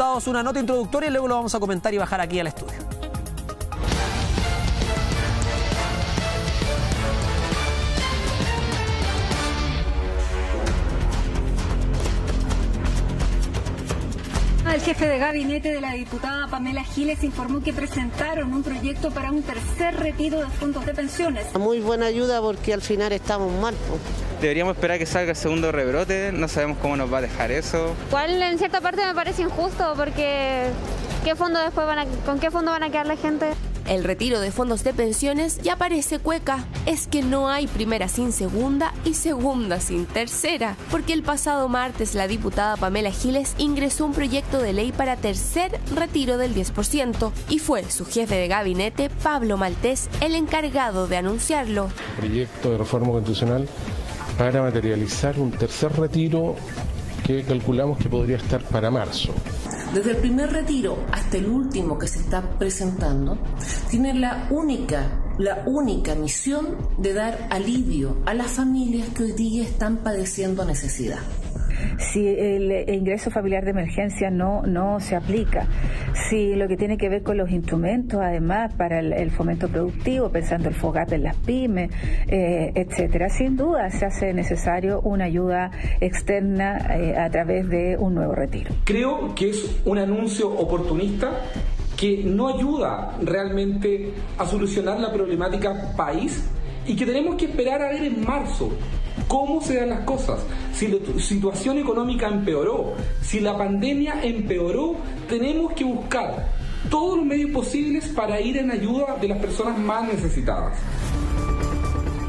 diputados una nota introductoria y luego lo vamos a comentar y bajar aquí al estudio. El jefe de gabinete de la diputada Pamela Giles informó que presentaron un proyecto para un tercer retiro de fondos de pensiones. Muy buena ayuda porque al final estamos mal. Deberíamos esperar que salga el segundo rebrote, no sabemos cómo nos va a dejar eso. Igual en cierta parte me parece injusto porque ¿con qué fondo van a quedar la gente? El retiro de fondos de pensiones ya parece cueca. Es que no hay primera sin segunda y segunda sin tercera, porque el pasado martes la diputada Pamela Giles ingresó un proyecto de ley para tercer retiro del 10% y fue su jefe de gabinete, Pablo Maltés, el encargado de anunciarlo. Proyecto de reforma constitucional para materializar un tercer retiro que calculamos que podría estar para marzo. Desde el primer retiro hasta el último que se está presentando, tiene la única misión de dar alivio a las familias que hoy día están padeciendo necesidad. Si el ingreso familiar de emergencia no se aplica, si lo que tiene que ver con los instrumentos, además, para el fomento productivo, pensando el FOGAP en las pymes, etcétera, sin duda se hace necesario una ayuda externa a través de un nuevo retiro. Creo que es un anuncio oportunista que no ayuda realmente a solucionar la problemática país y que tenemos que esperar a ver en marzo cómo se dan las cosas. Si la situación económica empeoró, si la pandemia empeoró, tenemos que buscar todos los medios posibles para ir en ayuda de las personas más necesitadas.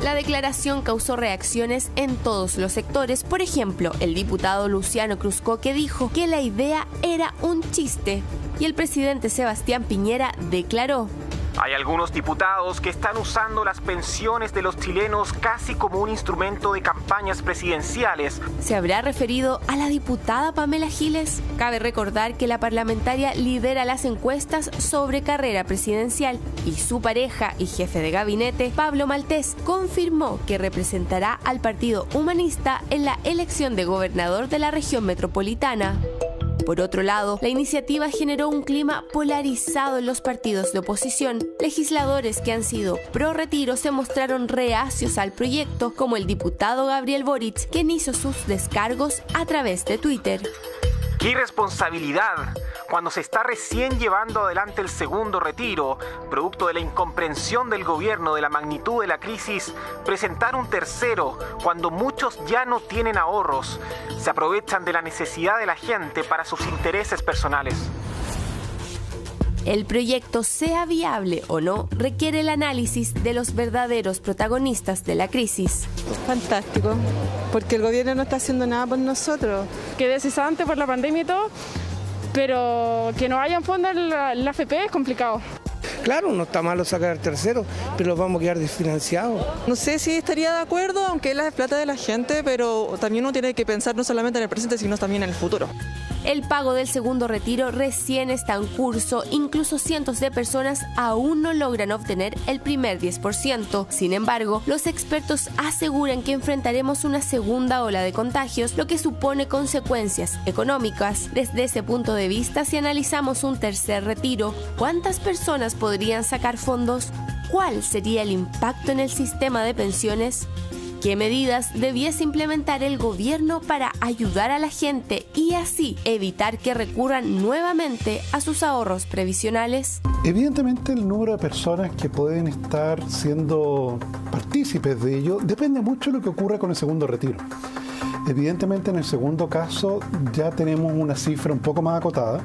La declaración causó reacciones en todos los sectores. Por ejemplo, el diputado Luciano Cruzcoque dijo que la idea era un chiste y el presidente Sebastián Piñera declaró: hay algunos diputados que están usando las pensiones de los chilenos casi como un instrumento de campañas presidenciales. ¿Se habrá referido a la diputada Pamela Giles? Cabe recordar que la parlamentaria lidera las encuestas sobre carrera presidencial y su pareja y jefe de gabinete, Pablo Maltés, confirmó que representará al Partido Humanista en la elección de gobernador de la región metropolitana. Por otro lado, la iniciativa generó un clima polarizado en los partidos de oposición. Legisladores que han sido pro retiro se mostraron reacios al proyecto, como el diputado Gabriel Boric, quien hizo sus descargos a través de Twitter. ¡Qué irresponsabilidad! Cuando se está recién llevando adelante el segundo retiro, producto de la incomprensión del gobierno de la magnitud de la crisis, presentar un tercero cuando muchos ya no tienen ahorros, se aprovechan de la necesidad de la gente para sus intereses personales. El proyecto, sea viable o no, requiere el análisis de los verdaderos protagonistas de la crisis. Fantástico, porque el gobierno no está haciendo nada por nosotros. Quedé cesante por la pandemia y todo, pero que no hayan fondos en la AFP es complicado. Claro, no está malo sacar el tercero, pero los vamos a quedar desfinanciados. No sé si estaría de acuerdo, aunque es la plata de la gente, pero también uno tiene que pensar no solamente en el presente, sino también en el futuro. El pago del segundo retiro recién está en curso, incluso cientos de personas aún no logran obtener el primer 10%. Sin embargo, los expertos aseguran que enfrentaremos una segunda ola de contagios, lo que supone consecuencias económicas. Desde ese punto de vista, si analizamos un tercer retiro, ¿cuántas personas podrían sacar fondos? ¿Cuál sería el impacto en el sistema de pensiones? ¿Qué medidas debiese implementar el gobierno para ayudar a la gente y así evitar que recurran nuevamente a sus ahorros previsionales? Evidentemente el número de personas que pueden estar siendo partícipes de ello depende mucho de lo que ocurra con el segundo retiro. Evidentemente en el segundo caso ya tenemos una cifra un poco más acotada,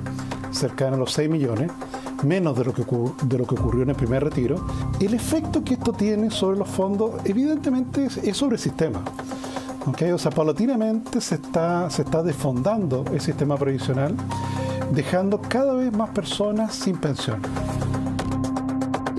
cercana a los 6 millones, menos de lo que ocurrió en el primer retiro. El efecto que esto tiene sobre los fondos evidentemente es sobre el sistema. ¿Okay? O sea, paulatinamente se está desfondando el sistema previsional, dejando cada vez más personas sin pensión.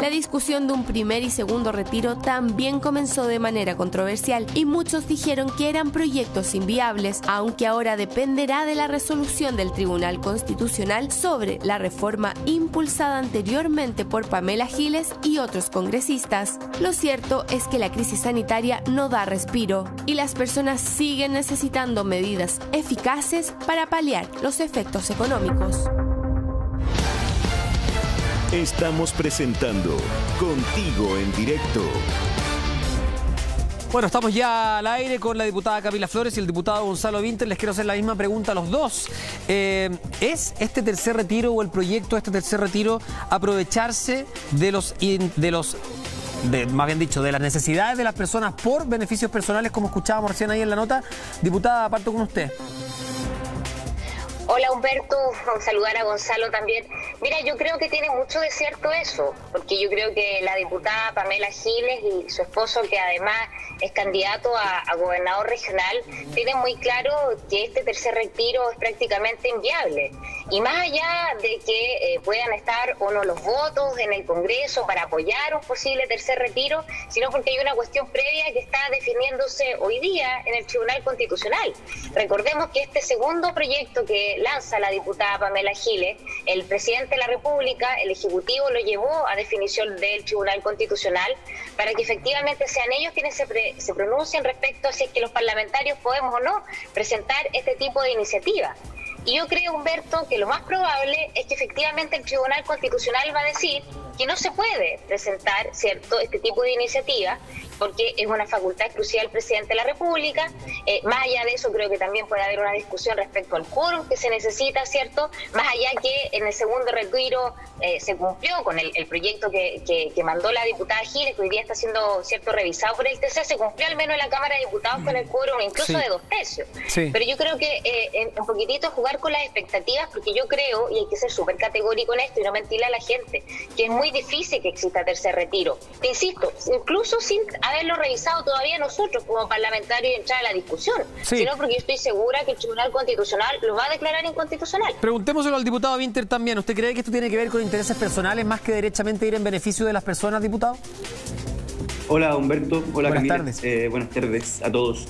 La discusión de un primer y segundo retiro también comenzó de manera controversial y muchos dijeron que eran proyectos inviables, aunque ahora dependerá de la resolución del Tribunal Constitucional sobre la reforma impulsada anteriormente por Pamela Giles y otros congresistas. Lo cierto es que la crisis sanitaria no da respiro y las personas siguen necesitando medidas eficaces para paliar los efectos económicos. Estamos presentando Contigo en Directo. Bueno, estamos ya al aire con la diputada Camila Flores y el diputado Gonzalo Vinter. Les quiero hacer la misma pregunta a los dos. ¿Es este tercer retiro o el proyecto de este tercer retiro aprovecharse de más bien dicho, de las necesidades de las personas por beneficios personales, como escuchábamos recién ahí en la nota? Diputada, parto con usted. Hola Humberto, saludar a Gonzalo también. Mira, yo creo que tiene mucho de cierto eso, porque yo creo que la diputada Pamela Giles y su esposo, que además es candidato a gobernador regional, tienen muy claro que este tercer retiro es prácticamente inviable. Y más allá de que puedan estar o no los votos en el Congreso para apoyar un posible tercer retiro, sino porque hay una cuestión previa que está definiéndose hoy día en el Tribunal Constitucional. Recordemos que este segundo proyecto que lanza la diputada Pamela Giles, el presidente de la República, el Ejecutivo, lo llevó a definición del Tribunal Constitucional para que efectivamente sean ellos quienes se pronuncien respecto a si es que los parlamentarios podemos o no presentar este tipo de iniciativa. Y yo creo, Humberto, que lo más probable es que efectivamente el Tribunal Constitucional va a decir que no se puede presentar, ¿cierto?, este tipo de iniciativa, porque es una facultad exclusiva del presidente de la República. Más allá de eso, creo que también puede haber una discusión respecto al quórum que se necesita, ¿cierto? Más allá que en el segundo retiro se cumplió con el proyecto que mandó la diputada Giles, que hoy día está siendo, ¿cierto?, revisado por el TC, se cumplió al menos en la Cámara de Diputados con el quórum incluso de 2 tercios. Sí. Pero yo creo que un poquitito jugar con las expectativas, porque yo creo, y hay que ser súper categórico en esto y no mentirle a la gente, que es muy difícil que exista tercer retiro. Te insisto, incluso sin haberlo revisado todavía nosotros como parlamentarios y entrar a la discusión, sino porque yo estoy segura que el Tribunal Constitucional lo va a declarar inconstitucional. Preguntémoselo al diputado Vinter también. ¿Usted cree que esto tiene que ver con intereses personales más que derechamente ir en beneficio de las personas, diputado? Hola Humberto, hola Camila. Buenas tardes. Buenas tardes a todos.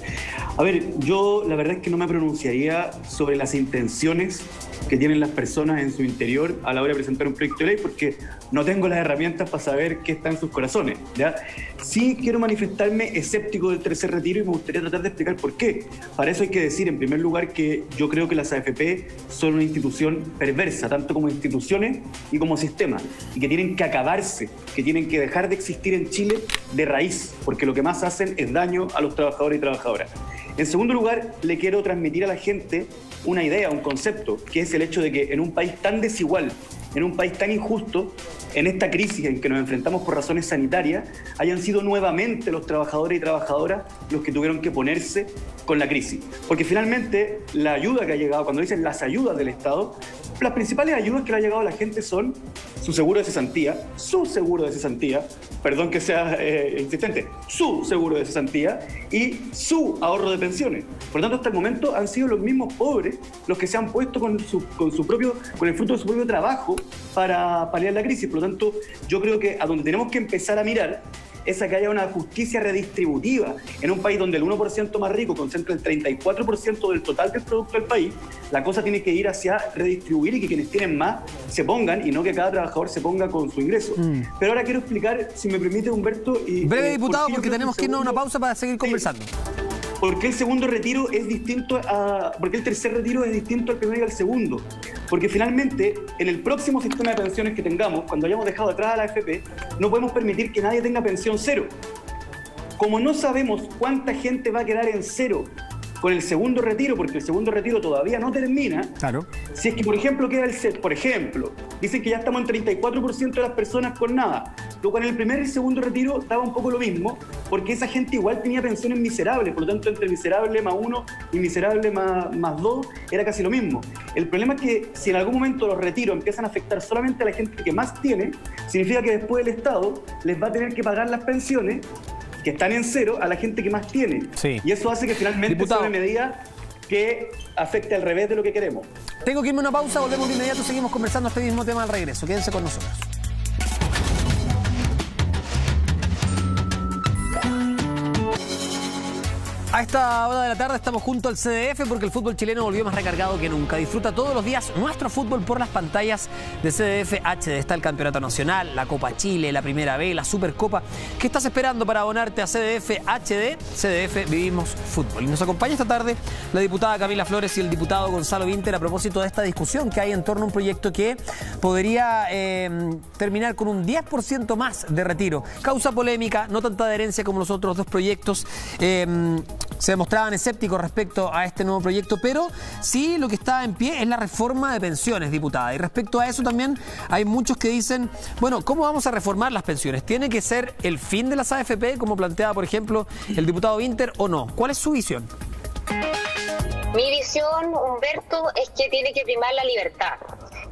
A ver, yo la verdad es que no me pronunciaría sobre las intenciones que tienen las personas en su interior a la hora de presentar un proyecto de ley, porque no tengo las herramientas para saber qué está en sus corazones, ¿ya? Sí quiero manifestarme escéptico del tercer retiro y me gustaría tratar de explicar por qué. Para eso hay que decir, en primer lugar, que yo creo que las AFP son una institución perversa, tanto como instituciones y como sistema, y que tienen que acabarse, que tienen que dejar de existir en Chile de raíz, porque lo que más hacen es daño a los trabajadores y trabajadoras. En segundo lugar, le quiero transmitir a la gente una idea, un concepto, que es el hecho de que en un país tan desigual, en un país tan injusto, en esta crisis en que nos enfrentamos por razones sanitarias, hayan sido nuevamente los trabajadores y trabajadoras los que tuvieron que ponerse con la crisis. Porque finalmente la ayuda que ha llegado, cuando dicen las ayudas del Estado, las principales ayudas que le ha llegado a la gente son su seguro de cesantía, perdón que sea insistente, su seguro de cesantía y su ahorro de pensiones. Por lo tanto, hasta el momento han sido los mismos pobres los que se han puesto con el fruto de su propio trabajo para paliar la crisis. Por lo tanto, yo creo que a donde tenemos que empezar a mirar es a que haya una justicia redistributiva en un país donde el 1% más rico concentra el 34% del total del producto del país. La cosa tiene que ir hacia redistribuir y que quienes tienen más se pongan, y no que cada trabajador se ponga con su ingreso. Pero ahora quiero explicar, si me permite, Humberto... Breve, diputado, porque tenemos que irnos a una pausa para seguir conversando. ¿Por qué el segundo retiro es distinto por qué el tercer retiro es distinto al primero y al segundo? Porque finalmente, en el próximo sistema de pensiones que tengamos, cuando hayamos dejado atrás a la AFP, no podemos permitir que nadie tenga pensión cero. Como no sabemos cuánta gente va a quedar en cero con el segundo retiro, porque el segundo retiro todavía no termina. Claro. Si es que, por ejemplo, queda dicen que ya estamos en 34% de las personas con nada. Luego, en el primer y el segundo retiro daba un poco lo mismo, porque esa gente igual tenía pensiones miserables, por lo tanto, entre miserable más 1 y miserable más 2 era casi lo mismo. El problema es que si en algún momento los retiros empiezan a afectar solamente a la gente que más tiene, significa que después el Estado les va a tener que pagar las pensiones que están en cero a la gente que más tiene. Sí. Y eso hace que finalmente sea una medida que afecte al revés de lo que queremos. Tengo que irme a una pausa, volvemos de inmediato, seguimos conversando este mismo tema al regreso. Quédense con nosotros. A esta hora de la tarde estamos junto al CDF porque el fútbol chileno volvió más recargado que nunca. Disfruta todos los días nuestro fútbol por las pantallas de CDF HD. Está el Campeonato Nacional, la Copa Chile, la Primera B, la Supercopa. ¿Qué estás esperando para abonarte a CDF HD? CDF Vivimos Fútbol. Y nos acompaña esta tarde la diputada Camila Flores y el diputado Gonzalo Vinter a propósito de esta discusión que hay en torno a un proyecto que podría terminar con un 10% más de retiro. Causa polémica, no tanta adherencia como los otros dos proyectos. Se demostraban escépticos respecto a este nuevo proyecto, pero sí lo que está en pie es la reforma de pensiones, diputada. Y respecto a eso también hay muchos que dicen, bueno, ¿cómo vamos a reformar las pensiones? ¿Tiene que ser el fin de las AFP, como planteaba, por ejemplo, el diputado Vinter, o no? ¿Cuál es su visión? Mi visión, Humberto, es que tiene que primar la libertad.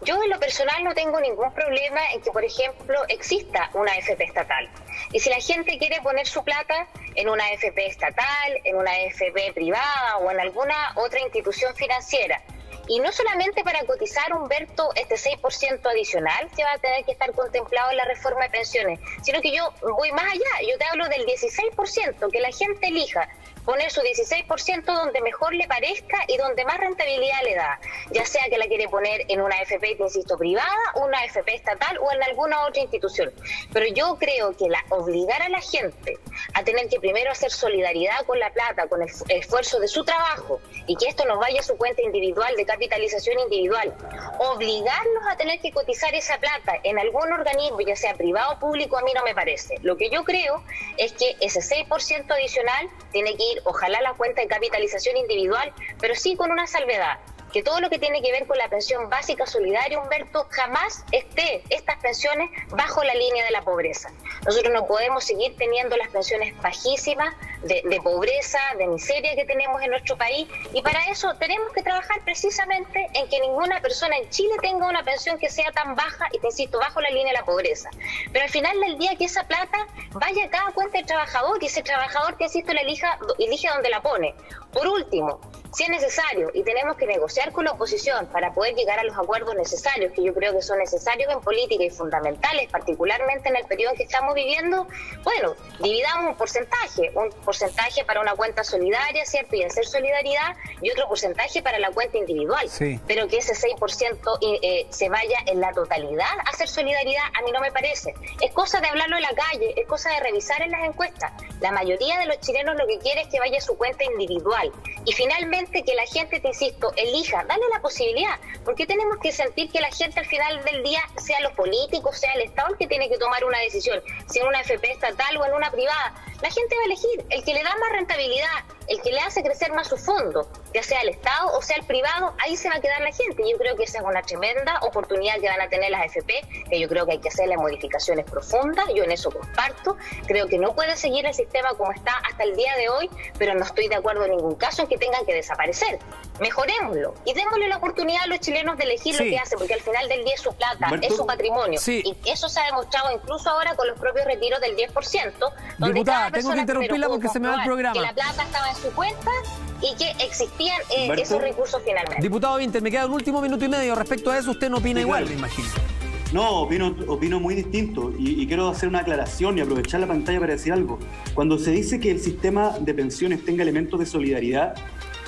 Yo en lo personal no tengo ningún problema en que, por ejemplo, exista una AFP estatal. Y si la gente quiere poner su plata en una AFP estatal, en una AFP privada o en alguna otra institución financiera, y no solamente para cotizar, Humberto, este 6% adicional que va a tener que estar contemplado en la reforma de pensiones, sino que yo voy más allá, yo te hablo del 16%, que la gente elija poner su 16% donde mejor le parezca y donde más rentabilidad le da, ya sea que la quiere poner en una AFP, te insisto, privada, una AFP estatal o en alguna otra institución. Pero yo creo que obligar a la gente a tener que primero hacer solidaridad con la plata, con el esfuerzo de su trabajo, y que esto nos vaya a su cuenta individual, de capitalización individual, obligarnos a tener que cotizar esa plata en algún organismo, ya sea privado o público, a mí no me parece. Lo que yo creo es que ese 6% adicional tiene que ir, ojalá, la cuenta de capitalización individual, pero sí con una salvedad, que todo lo que tiene que ver con la pensión básica solidaria, Humberto, jamás esté estas pensiones bajo la línea de la pobreza. Nosotros no podemos seguir teniendo las pensiones bajísimas de pobreza, de miseria que tenemos en nuestro país, y para eso tenemos que trabajar precisamente en que ninguna persona en Chile tenga una pensión que sea tan baja y, te insisto, bajo la línea de la pobreza. Pero al final del día que esa plata vaya a cada cuenta del trabajador, y ese trabajador, te insisto, elige donde la pone. Por último, si es necesario y tenemos que negociar con la oposición para poder llegar a los acuerdos necesarios, que yo creo que son necesarios en política y fundamentales, particularmente en el periodo que estamos viviendo, bueno, dividamos un porcentaje para una cuenta solidaria, ¿cierto? Y hacer solidaridad, y otro porcentaje para la cuenta individual. Sí. Pero que ese 6% se vaya en la totalidad a hacer solidaridad, a mí no me parece. Es cosa de hablarlo en la calle, es cosa de revisar en las encuestas. La mayoría de los chilenos lo que quiere es que vaya a su cuenta individual. Y finalmente que la gente, te insisto, elija, dale la posibilidad. ¿Por qué tenemos que sentir que la gente al final del día, sea los políticos, sea el Estado, el que tiene que tomar una decisión, si en una AFP estatal o en una privada? La gente va a elegir el que le da más rentabilidad, el que le hace crecer más su fondo, ya sea el Estado o sea el privado, ahí se va a quedar la gente. Yo creo que esa es una tremenda oportunidad que van a tener las AFP, que yo creo que hay que hacerle modificaciones profundas, yo en eso comparto. Creo que no puede seguir el sistema como está hasta el día de hoy, pero no estoy de acuerdo en ningún caso en que tengan que desaparecer. Mejorémoslo y démosle la oportunidad a los chilenos de elegir lo que hacen, porque al final del día es su plata, Humberto, es su patrimonio. Sí. Y eso se ha demostrado incluso ahora con los propios retiros del 10%, donde diputada, tengo que interrumpirla porque se me va el programa. Que la plata estaba en su cuenta y que existían esos recursos finalmente. Diputado Vinter, me queda un último minuto y medio. Respecto a eso, usted no opina igual, me imagino. No, opino muy distinto y quiero hacer una aclaración y aprovechar la pantalla para decir algo. Cuando se dice que el sistema de pensiones tenga elementos de solidaridad,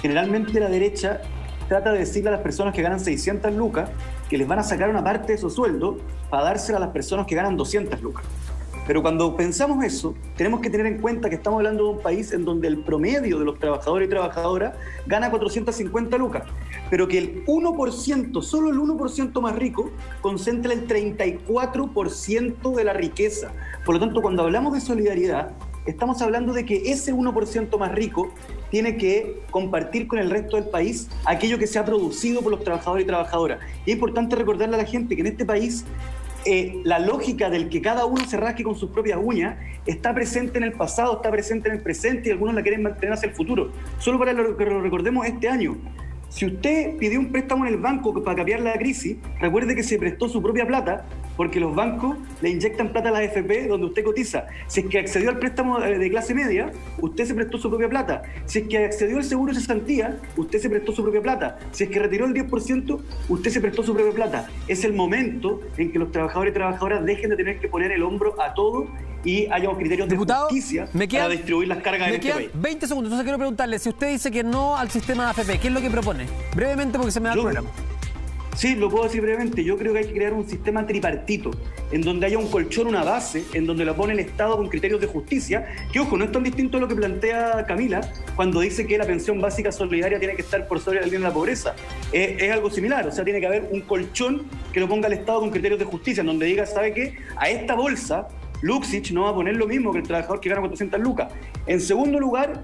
generalmente la derecha trata de decirle a las personas que ganan 600 lucas que les van a sacar una parte de su sueldo para dársela a las personas que ganan 200 lucas. Pero cuando pensamos eso, tenemos que tener en cuenta que estamos hablando de un país en donde el promedio de los trabajadores y trabajadoras gana 450 lucas, pero que el 1%, solo el 1% más rico, concentra el 34% de la riqueza. Por lo tanto, cuando hablamos de solidaridad, estamos hablando de que ese 1% más rico tiene que compartir con el resto del país aquello que se ha producido por los trabajadores y trabajadoras. Y es importante recordarle a la gente que en este país la lógica del que cada uno se rasque con sus propias uñas está presente en el pasado, está presente en el presente y algunos la quieren mantener hacia el futuro. Solo para que lo recordemos este año. Si usted pidió un préstamo en el banco para cambiar la crisis, recuerde que se prestó su propia plata porque los bancos le inyectan plata a las AFP donde usted cotiza. Si es que accedió al préstamo de clase media, usted se prestó su propia plata. Si es que accedió al seguro de cesantía, usted se prestó su propia plata. Si es que retiró el 10%, usted se prestó su propia plata. Es el momento en que los trabajadores y trabajadoras dejen de tener que poner el hombro a todo y haya criterios de justicia para distribuir las cargas en este país. 20 segundos, entonces quiero preguntarle, si usted dice que no al sistema de AFP, ¿qué es lo que propone? Brevemente, porque se me da el programa. Sí, lo puedo decir brevemente. Yo creo que hay que crear un sistema tripartito, en donde haya un colchón, una base, en donde lo pone el Estado con criterios de justicia, que ojo, no es tan distinto a lo que plantea Camila cuando dice que la pensión básica solidaria tiene que estar por sobre la línea de la pobreza. Es algo similar, o sea, tiene que haber un colchón que lo ponga el Estado con criterios de justicia, en donde diga, ¿sabe qué? A esta bolsa Luxich no va a poner lo mismo que el trabajador que gana 400 lucas. En segundo lugar,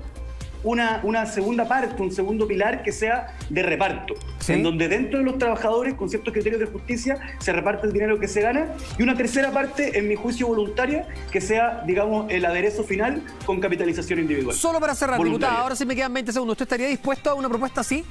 una segunda parte, un segundo pilar que sea de reparto, ¿sí? En donde dentro de los trabajadores, con ciertos criterios de justicia, se reparte el dinero que se gana, y una tercera parte, en mi juicio voluntaria, que sea, digamos, el aderezo final con capitalización individual. Solo para cerrar, diputada, ahora sí me quedan 20 segundos. ¿Usted estaría dispuesto a una propuesta así?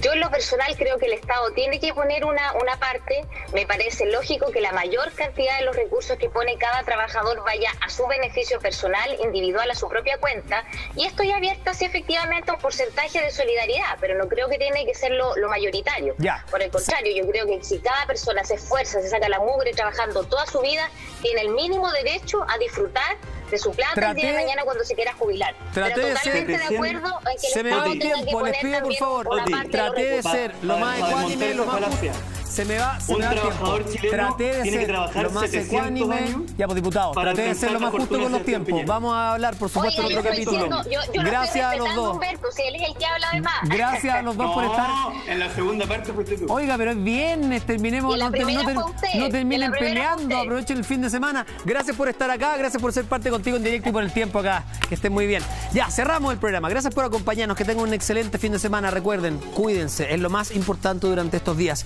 Yo en lo personal creo que el Estado tiene que poner una parte. Me parece lógico que la mayor cantidad de los recursos que pone cada trabajador vaya a su beneficio personal, individual, a su propia cuenta. Y estoy abierta si efectivamente a un porcentaje de solidaridad, pero no creo que tiene que ser lo mayoritario. Por el contrario, yo creo que si cada persona se esfuerza, se saca la mugre trabajando toda su vida, tiene el mínimo derecho a disfrutar de su plata el día de mañana cuando se quiera jubilar. Pero totalmente de acuerdo en que el Estado tenga que poner también una parte. Traté de ser lo más ecuánime, lo más justo. Se me va trabajador chileno traté de tiene que ser trabajar lo más 700 ecuánime. años. Ya, pues, diputado, traté de ser lo más justo con los tiempos. Vamos a hablar, por supuesto, en otro capítulo. Gracias a los dos. Humberto, si él es el que habla de más. Gracias a los dos por estar. En la segunda parte fuiste tú. Oiga, pero es viernes, terminemos. No terminen peleando, aprovechen el fin de semana. Gracias por estar acá, gracias por ser parte contigo en directo y por el tiempo acá. Que estén muy bien. Ya, cerramos el programa. Gracias por acompañarnos. Que tengan un excelente fin de semana. Recuerden, cuídense. Es lo más importante durante estos días.